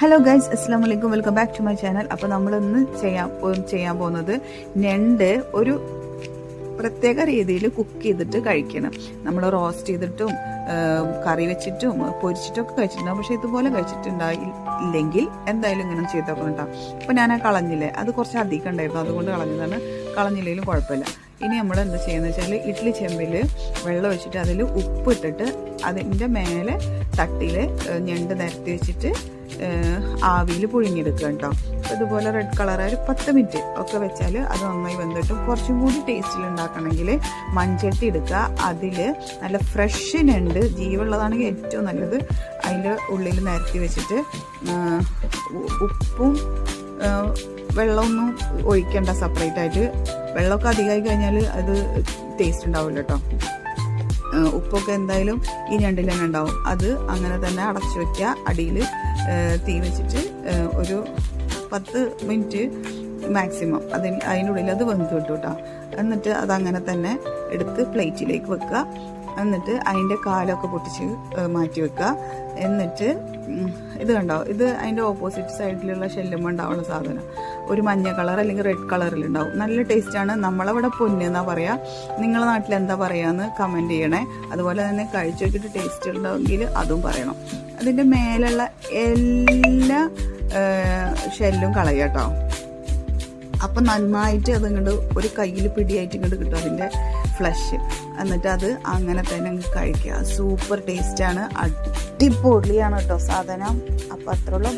Hello guys, അസ്സലാമു അലൈക്കും. Welcome back to my channel. അപ്പോൾ നമ്മളിന്ന് ചെയ്യാൻ പോകുന്നത് ഞണ്ട് ഒരു പ്രത്യേക രീതിയിൽ കുക്ക് ചെയ്തിട്ട് കഴിക്കണം. നമ്മൾ റോസ്റ്റ് ചെയ്തിട്ടും കറി വെച്ചിട്ടും പൊരിച്ചിട്ടൊക്കെ കഴിച്ചിട്ടുണ്ടാവും. പക്ഷെ ഇതുപോലെ കഴിച്ചിട്ടുണ്ടായില്ലെങ്കിൽ എന്തായാലും ഇങ്ങനെ ചെയ്തൊക്കെ ഉണ്ടാവും. അപ്പോൾ ഞാൻ കളഞ്ഞില്ലേ, അത് കുറച്ച് അധികം ഉണ്ടായിരുന്നു, അതുകൊണ്ട് കളഞ്ഞതാണ്. കളഞ്ഞില്ലെങ്കിലും കുഴപ്പമില്ല. ഇനി നമ്മൾ എന്താ ചെയ്യുന്നത് വെച്ചാൽ ഇഡ്ഡലി ചെമ്പിൽ വെള്ളം ഒഴിച്ചിട്ട് അതിൽ ഉപ്പ് ഇട്ടിട്ട് അതിൻ്റെ മേലെ തട്ടിയിൽ ഞണ്ട് നിരത്തി വെച്ചിട്ട് ആവിയിൽ പുഴുങ്ങിയെടുക്കുക കേട്ടോ. അപ്പോൾ ഇതുപോലെ റെഡ് കളറായ ഒരു 10 മിനിറ്റ് ഒക്കെ വെച്ചാൽ അത് നന്നായി വെന്തിട്ടും കുറച്ചും കൂടി ടേസ്റ്റിൽ ഉണ്ടാക്കണമെങ്കിൽ മൺചട്ടി എടുക്കുക. അതിൽ നല്ല ഫ്രഷ് ഞണ്ട്, ജീവുള്ളതാണെങ്കിൽ ഏറ്റവും നല്ലത്, അതിൻ്റെ ഉള്ളിൽ നിരത്തി വെച്ചിട്ട് ഉപ്പും വെള്ളമൊന്നും ഒഴിക്കേണ്ട, സെപ്പറേറ്റ് ആയിട്ട്. വെള്ളമൊക്കെ അധികമായി കഴിഞ്ഞാൽ അത് ടേസ്റ്റ് ഉണ്ടാവില്ല കേട്ടോ. ഉപ്പൊക്കെ എന്തായാലും ഈ ഞണ്ടിൽ തന്നെ ഉണ്ടാവും. അത് അങ്ങനെ തന്നെ അടച്ചു വയ്ക്കുക. അടിയിൽ തീ വെച്ചിട്ട് ഒരു 10 മിനിറ്റ് മാക്സിമം അതിനുള്ളിൽ അത് വെന്ത് കിട്ടും കേട്ടോ. എന്നിട്ട് അതങ്ങനെ തന്നെ എടുത്ത് പ്ലേറ്റിലേക്ക് വെക്കുക. എന്നിട്ട് അതിൻ്റെ കാലൊക്കെ പൊട്ടിച്ച് മാറ്റി വെക്കുക. എന്നിട്ട് ഇത് കണ്ടോ, ഇത് അതിൻ്റെ ഓപ്പോസിറ്റ് സൈഡിലുള്ള ഷെല്ലുമ്പോൾ ഉണ്ടാവുന്ന സാധനം ഒരു മഞ്ഞ കളർ അല്ലെങ്കിൽ റെഡ് കളറിലുണ്ടാവും. നല്ല ടേസ്റ്റാണ്. നമ്മളവിടെ പൊന്ന് എന്നാ പറയുക. നിങ്ങളുടെ നാട്ടിൽ എന്താ പറയുകയെന്ന് കമൻറ്റ് ചെയ്യണേ. അതുപോലെ തന്നെ കഴിച്ചു നോക്കിയിട്ട് ടേസ്റ്റ് ഉണ്ടാവുമെങ്കിൽ അതും പറയണം. അതിൻ്റെ മേലുള്ള എല്ലാ ഷെല്ലും കളയുക കേട്ടോ. അപ്പം നന്നായിട്ട് അത് ഇങ്ങോട്ട് ഒരു കയ്യിൽ പിടിയായിട്ട് ഇങ്ങോട്ട് കിട്ടും അതിൻ്റെ ഫ്ലഷ്. എന്നിട്ട് അത് അങ്ങനെ തന്നെ കഴിക്കുക. സൂപ്പർ ടേസ്റ്റാണ്, അടിപൊളിയാണ് കേട്ടോ സാധനം. അപ്പം അത്രയുള്ള